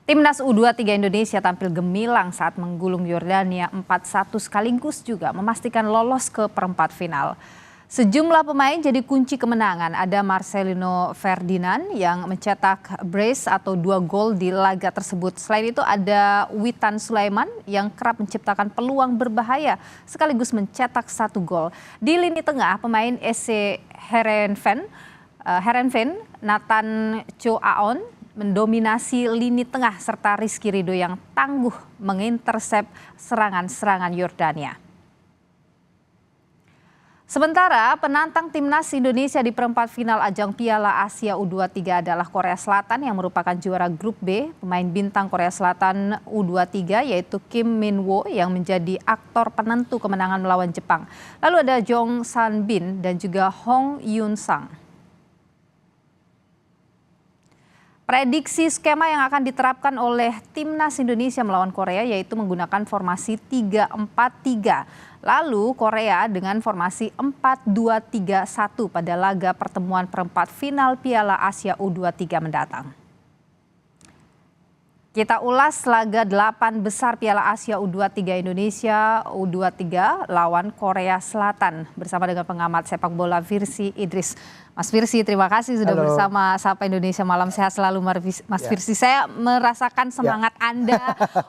Timnas U23 Indonesia tampil gemilang saat menggulung Yordania 4-1 sekaligus juga memastikan lolos ke perempat final. Sejumlah pemain jadi kunci kemenangan. Ada Marcelino Ferdinand yang mencetak brace atau 2 gol di laga tersebut. Selain itu ada Witan Sulaiman yang kerap menciptakan peluang berbahaya sekaligus mencetak 1 gol. Di lini tengah pemain SC Heerenveen Nathan Cho Aon mendominasi lini tengah serta Rizky Ridho yang tangguh mengintersep serangan-serangan Yordania. Sementara penantang timnas Indonesia di perempat final ajang Piala Asia U23 adalah Korea Selatan yang merupakan juara grup B. Pemain bintang Korea Selatan U23 yaitu Kim Min Woo yang menjadi aktor penentu kemenangan melawan Jepang. Lalu ada Jong San Bin dan juga Hong Yun Sang. Prediksi skema yang akan diterapkan oleh timnas Indonesia melawan Korea yaitu menggunakan formasi 3-4-3. Lalu Korea dengan formasi 4-2-3-1 pada laga pertemuan perempat final Piala Asia U23 mendatang. Kita ulas laga 8 besar Piala Asia U23 Indonesia U23 lawan Korea Selatan bersama dengan pengamat sepak bola Virsi Idris. Mas Virsi, terima kasih sudah bersama Sapa Indonesia Malam. Sehat selalu Mas Virsi. Saya merasakan semangat Anda,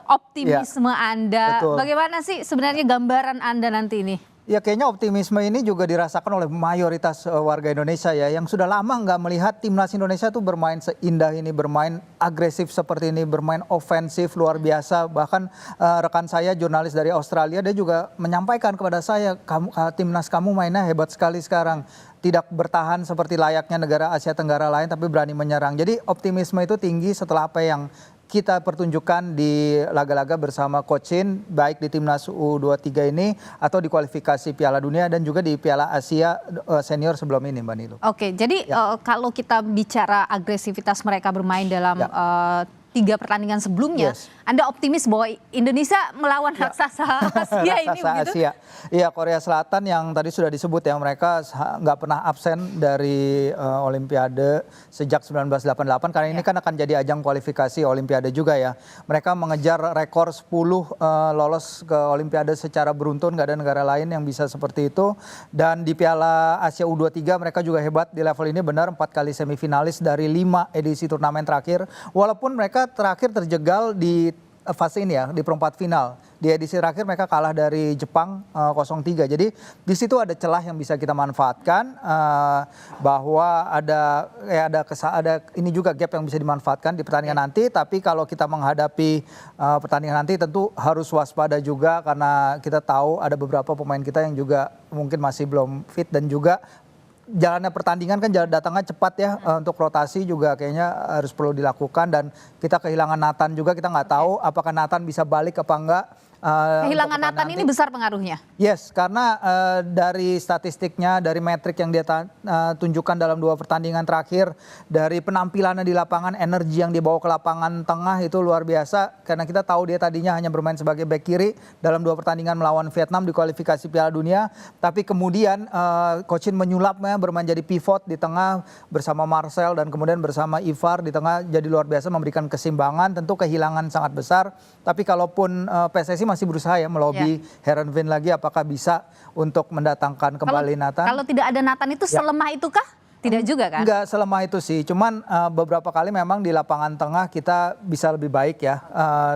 optimisme Anda. Betul. Bagaimana sih sebenarnya gambaran Anda nanti ini? Ya kayaknya optimisme ini juga dirasakan oleh mayoritas warga Indonesia ya. Yang sudah lama nggak melihat timnas Indonesia tuh bermain seindah ini, bermain agresif seperti ini, bermain ofensif luar biasa. Bahkan rekan saya jurnalis dari Australia dia juga menyampaikan kepada saya, timnas kamu mainnya hebat sekali sekarang. Tidak bertahan seperti layaknya negara Asia Tenggara lain tapi berani menyerang. Jadi optimisme itu tinggi setelah apa yang kita pertunjukkan di laga-laga bersama Coach Shin, baik di timnas U23 ini atau di kualifikasi Piala Dunia dan juga di Piala Asia senior sebelum ini, Mbak Nilu. Oke, jadi kalau kita bicara agresivitas mereka bermain dalam 3 pertandingan sebelumnya, Anda optimis bahwa Indonesia melawan raksasa Asia ini begitu? Iya, Korea Selatan yang tadi sudah disebut ya, mereka nggak pernah absen dari Olimpiade sejak 1988 karena ini kan akan jadi ajang kualifikasi Olimpiade juga ya. Mereka mengejar rekor 10 lolos ke Olimpiade secara beruntun, nggak ada negara lain yang bisa seperti itu. Dan di Piala Asia U23 mereka juga hebat di level ini, benar 4 kali semifinalis dari 5 edisi turnamen terakhir. Walaupun mereka terakhir terjegal di fase ini ya, di perempat final. Di edisi terakhir mereka kalah dari Jepang 0-3. Jadi di situ ada celah yang bisa kita manfaatkan, bahwa ada ini juga gap yang bisa dimanfaatkan di pertandingan nanti. Tapi kalau kita menghadapi pertandingan nanti tentu harus waspada juga karena kita tahu ada beberapa pemain kita yang juga mungkin masih belum fit dan juga jalannya pertandingan kan datangnya cepat ya, untuk rotasi juga kayaknya harus perlu dilakukan dan kita kehilangan Nathan juga, kita nggak tahu apakah Nathan bisa balik apa enggak. Kehilangan Nathan ini besar pengaruhnya? Yes, karena dari statistiknya, dari metrik yang dia tunjukkan dalam 2 pertandingan terakhir, dari penampilannya di lapangan, energi yang dibawa ke lapangan tengah itu luar biasa. Karena kita tahu dia tadinya hanya bermain sebagai bek kiri dalam 2 pertandingan melawan Vietnam di kualifikasi Piala Dunia. Tapi kemudian Coach Shin menyulapnya bermain jadi pivot di tengah bersama Marcel dan kemudian bersama Ivar di tengah, jadi luar biasa memberikan keseimbangan. Tentu kehilangan sangat besar. Tapi kalaupun PSSI masih berusaha ya melobi Heerenveen lagi apakah bisa untuk mendatangkan kembali Nathan. Kalau tidak ada Nathan itu selemah itukah? Tidak juga kan? Enggak selemah itu sih, cuman beberapa kali memang di lapangan tengah kita bisa lebih baik ya,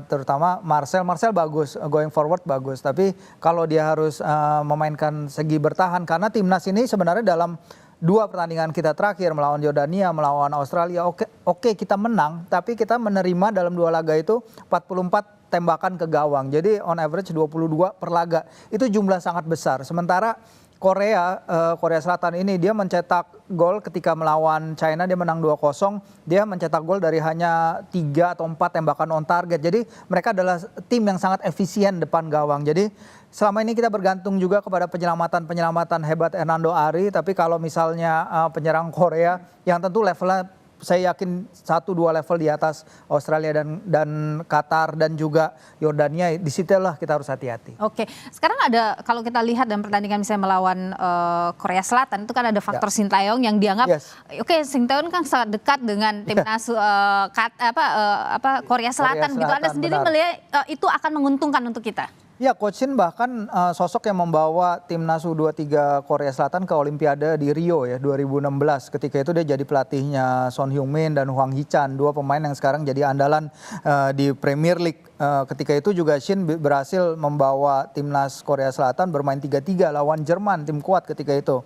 terutama Marcel bagus, going forward bagus, tapi kalau dia harus memainkan segi bertahan karena timnas ini sebenarnya dalam 2 pertandingan kita terakhir melawan Yordania, melawan Australia, oke kita menang, tapi kita menerima dalam 2 laga itu 44 tembakan ke gawang. Jadi on average 22 per laga. Itu jumlah sangat besar. Sementara Korea Selatan ini dia mencetak gol ketika melawan China, dia menang 2-0. Dia mencetak gol dari hanya 3 atau 4 tembakan on target. Jadi mereka adalah tim yang sangat efisien depan gawang. Jadi selama ini kita bergantung juga kepada penyelamatan hebat Hernando Ari. Tapi kalau misalnya penyerang Korea yang tentu levelnya saya yakin 1-2 level di atas Australia dan Qatar dan juga Yordania, di situlah kita harus hati-hati. Oke, sekarang ada kalau kita lihat dalam pertandingan misalnya melawan Korea Selatan itu kan ada faktor Sintayong yang dianggap oke, Sintayong kan sangat dekat dengan timnas Korea Selatan gitu. Anda sendiri melihat itu akan menguntungkan untuk kita? Ya, Coach Shin bahkan sosok yang membawa timnas U23 Korea Selatan ke Olimpiade di Rio ya 2016. Ketika itu dia jadi pelatihnya Son Heung-min dan Hwang Hee-chan, 2 pemain yang sekarang jadi andalan di Premier League. Ketika itu juga Shin berhasil membawa timnas Korea Selatan bermain 3-3 lawan Jerman, tim kuat ketika itu.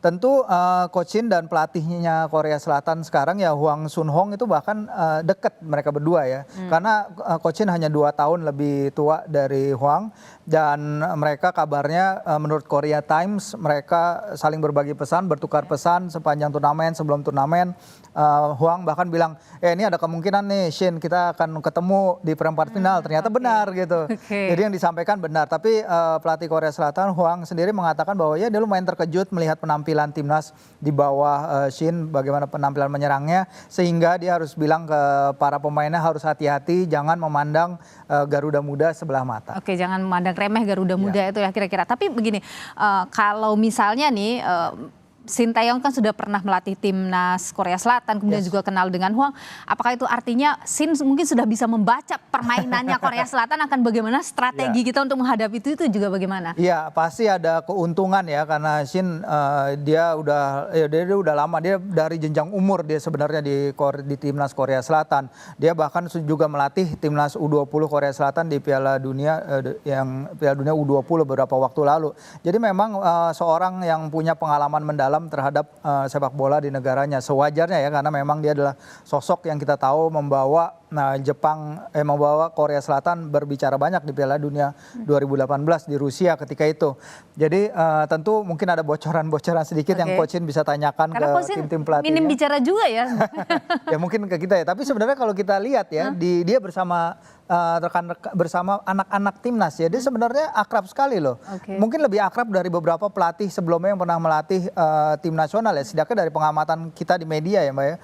Tentu Coach Shin dan pelatihnya Korea Selatan sekarang ya Hwang Sun-hong itu bahkan dekat mereka berdua ya. Karena Coach Shin hanya 2 tahun lebih tua dari Hwang dan mereka kabarnya menurut Korea Times mereka saling berbagi pesan, bertukar pesan sepanjang turnamen, sebelum turnamen. Hwang bahkan bilang, ini ada kemungkinan nih Shin kita akan ketemu di perempat final. Ternyata benar gitu. Jadi yang disampaikan benar. Tapi pelatih Korea Selatan Hwang sendiri mengatakan bahwa ya dia lumayan terkejut melihat penampilan timnas di bawah Shin, bagaimana penampilan menyerangnya, sehingga dia harus bilang ke para pemainnya harus hati-hati, jangan memandang Garuda Muda sebelah mata. Oke, jangan memandang remeh Garuda Muda itu ya kira-kira. Tapi begini, kalau misalnya nih Sintayong kan sudah pernah melatih timnas Korea Selatan, kemudian juga kenal dengan Hwang. Apakah itu artinya Shin mungkin sudah bisa membaca permainannya Korea Selatan akan bagaimana strategi kita untuk menghadapi itu juga bagaimana? Iya, pasti ada keuntungan ya karena Shin dia udah lama, dia dari jenjang umur dia sebenarnya di timnas Korea Selatan. Dia bahkan juga melatih timnas U20 Korea Selatan di Piala Dunia Piala Dunia U20 beberapa waktu lalu. Jadi memang seorang yang punya pengalaman mendalam terhadap sepak bola di negaranya, sewajarnya ya karena memang dia adalah sosok yang kita tahu membawa membawa Korea Selatan berbicara banyak di Piala Dunia 2018 di Rusia ketika itu. Jadi tentu mungkin ada bocoran-bocoran sedikit yang Coach Shin bisa tanyakan karena ke tim-tim pelatihnya. Minim bicara juga ya. Ya mungkin ke kita ya, tapi sebenarnya kalau kita lihat ya dia bersama bersama anak-anak timnas ya, dia sebenarnya akrab sekali loh. Mungkin lebih akrab dari beberapa pelatih sebelumnya yang pernah melatih tim nasional ya, setidaknya dari pengamatan kita di media ya Mbak ya.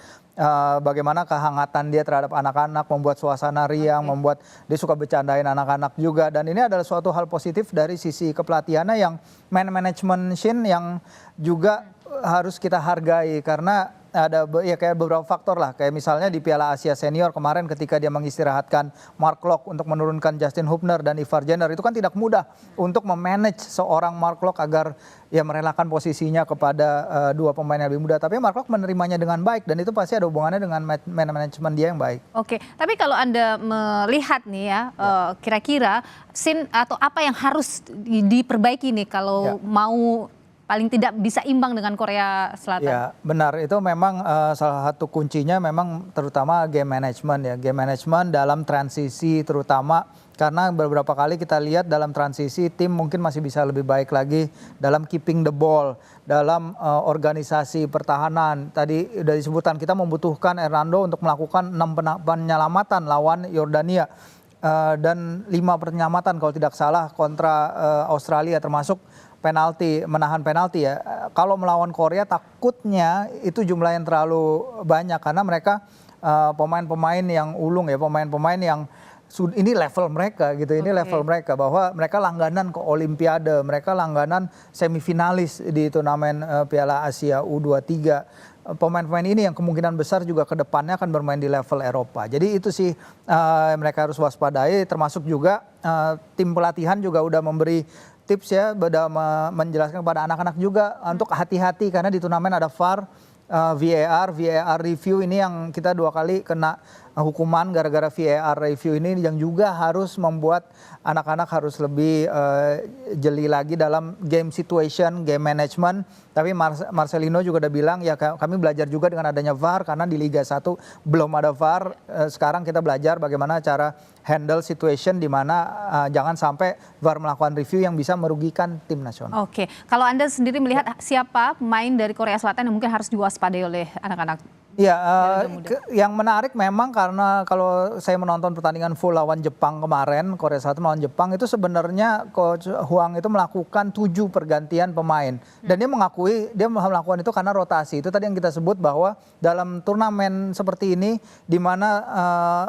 Bagaimana kehangatan dia terhadap anak-anak, membuat suasana riang, membuat dia suka bercandain anak-anak juga, dan ini adalah suatu hal positif dari sisi kepelatihannya yang manajemen Shin yang juga harus kita hargai karena ada ya kayak beberapa faktor lah, kayak misalnya di Piala Asia Senior kemarin ketika dia mengistirahatkan Mark Locke untuk menurunkan Justin Hubner dan Ivar Jenner, itu kan tidak mudah untuk memanage seorang Mark Locke agar ya merelakan posisinya kepada 2 pemain yang lebih muda. Tapi Mark Locke menerimanya dengan baik dan itu pasti ada hubungannya dengan manajemen dia yang baik. Oke, tapi kalau Anda melihat nih ya, kira-kira Shin atau apa yang harus diperbaiki nih kalau mau paling tidak bisa imbang dengan Korea Selatan? Ya benar, itu memang salah satu kuncinya memang terutama game management ya. Game management dalam transisi terutama karena beberapa kali kita lihat dalam transisi tim mungkin masih bisa lebih baik lagi dalam keeping the ball, dalam organisasi pertahanan. Tadi sudah disebutkan kita membutuhkan Hernando untuk melakukan 6 penyelamatan lawan Yordania. Dan 5 penyelamatan kalau tidak salah kontra Australia termasuk penalti, menahan penalti ya. Kalau melawan Korea takutnya itu jumlah yang terlalu banyak karena mereka pemain-pemain yang ulung ya, pemain-pemain yang ini level mereka gitu, ini level mereka bahwa mereka langganan ke Olimpiade, mereka langganan semifinalis di turnamen Piala Asia U23. Pemain-pemain ini yang kemungkinan besar juga ke depannya akan bermain di level Eropa. Jadi itu sih mereka harus waspadai, termasuk juga tim pelatihan juga udah memberi tips ya, udah menjelaskan kepada anak-anak juga untuk hati-hati karena di turnamen ada VAR, VAR review ini yang kita 2 kali kena hukuman gara-gara VAR review ini yang juga harus membuat anak-anak harus lebih jeli lagi dalam game situation, game management. Tapi Marcelino juga udah bilang ya kami belajar juga dengan adanya VAR karena di Liga 1 belum ada VAR. Sekarang kita belajar bagaimana cara handle situation di mana jangan sampai VAR melakukan review yang bisa merugikan tim nasional. Oke, kalau Anda sendiri melihat siapa pemain dari Korea Selatan yang mungkin harus diwaspadai oleh anak-anak? Ya, yang menarik memang karena kalau saya menonton pertandingan full lawan Jepang kemarin, Korea Selatan lawan Jepang, itu sebenarnya Coach Hwang itu melakukan 7 pergantian pemain. Dan dia mengakui dia melakukan itu karena rotasi. Itu tadi yang kita sebut bahwa dalam turnamen seperti ini di mana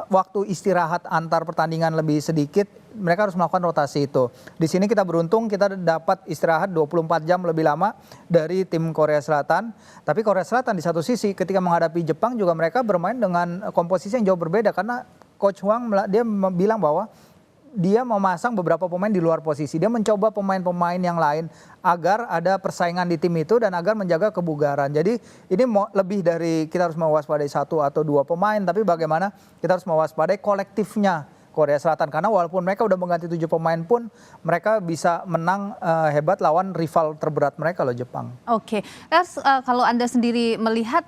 waktu istirahat antar pertandingan lebih sedikit, mereka harus melakukan rotasi itu. Di sini kita beruntung kita dapat istirahat 24 jam lebih lama dari tim Korea Selatan. Tapi Korea Selatan di satu sisi ketika menghadapi Jepang juga mereka bermain dengan komposisi yang jauh berbeda. Karena Coach Hwang dia bilang bahwa dia memasang beberapa pemain di luar posisi. Dia mencoba pemain-pemain yang lain agar ada persaingan di tim itu dan agar menjaga kebugaran. Jadi ini lebih dari kita harus mewaspadai 1 atau 2 pemain. Tapi bagaimana kita harus mewaspadai kolektifnya Korea Selatan, karena walaupun mereka udah mengganti 7 pemain pun mereka bisa menang hebat lawan rival terberat mereka loh, Jepang. Oke, kalau Anda sendiri melihat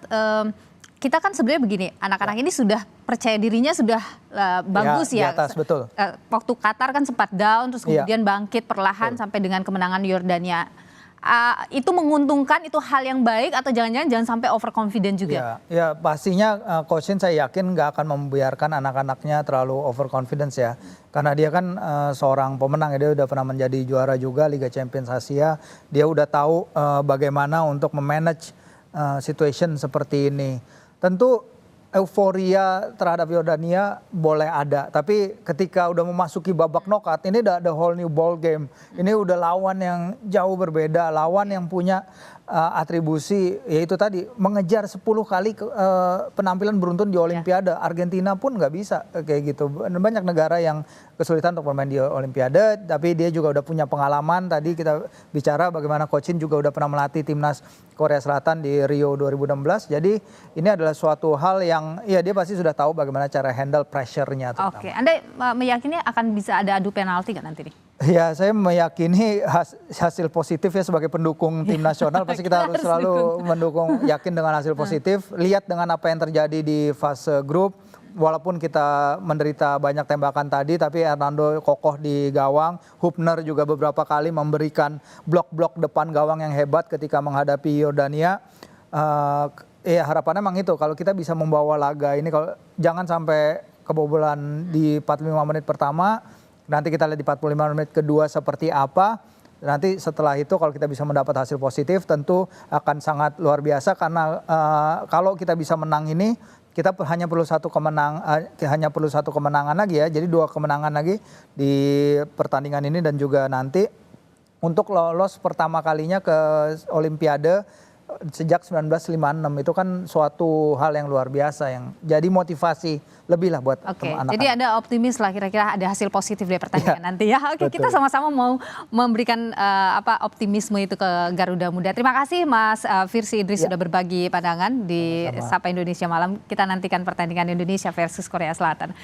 kita kan sebenarnya begini, anak-anak ini sudah percaya dirinya sudah bagus ya. Di atas, betul. Waktu Qatar kan sempat down, terus kemudian bangkit perlahan sampai dengan kemenangan Yordania. Itu menguntungkan, itu hal yang baik atau jangan sampai overconfident juga? Ya pastinya Coach Shin saya yakin nggak akan membiarkan anak-anaknya terlalu overconfidence ya. Karena dia kan seorang pemenang ya, dia udah pernah menjadi juara juga Liga Champions Asia. Dia udah tahu bagaimana untuk memanage situation seperti ini. Tentu euforia terhadap Yordania boleh ada, tapi ketika udah memasuki babak knockout ini udah ada whole new ball game. Ini udah lawan yang jauh berbeda, lawan yang punya atribusi yaitu tadi mengejar 10 kali penampilan beruntun di Olimpiade. Argentina pun nggak bisa kayak gitu. Banyak negara yang kesulitan untuk bermain di Olimpiade, tapi dia juga udah punya pengalaman. Tadi kita bicara bagaimana Coach Shin juga udah pernah melatih timnas Korea Selatan di Rio 2016. Jadi ini adalah suatu hal yang ya dia pasti sudah tahu bagaimana cara handle pressure-nya. Oke, Anda meyakini akan bisa ada adu penalti nggak nanti nih? Ya, saya meyakini hasil positif ya sebagai pendukung tim nasional pasti kita harus selalu mendukung, yakin dengan hasil positif. Lihat dengan apa yang terjadi di fase grup, walaupun kita menderita banyak tembakan tadi, tapi Hernando kokoh di gawang. Hubner juga beberapa kali memberikan blok-blok depan gawang yang hebat ketika menghadapi Yordania. Ya harapannya memang itu, kalau kita bisa membawa laga ini, kalau jangan sampai kebobolan di 45 menit pertama. Nanti kita lihat di 45 menit kedua seperti apa. Nanti setelah itu kalau kita bisa mendapat hasil positif tentu akan sangat luar biasa. Karena kalau kita bisa menang ini kita hanya perlu satu kemenangan lagi ya. Jadi 2 kemenangan lagi di pertandingan ini dan juga nanti untuk lolos pertama kalinya ke Olimpiade sejak 1956. Itu kan suatu hal yang luar biasa yang jadi motivasi lebih lah buat anak-anak. Jadi ada optimis lah kira-kira ada hasil positif dari pertandingan nanti ya. Oke, kita sama-sama mau memberikan optimisme itu ke Garuda Muda. Terima kasih Mas Firsi Idris sudah berbagi pandangan di Sapa Indonesia Malam. Kita nantikan pertandingan Indonesia versus Korea Selatan.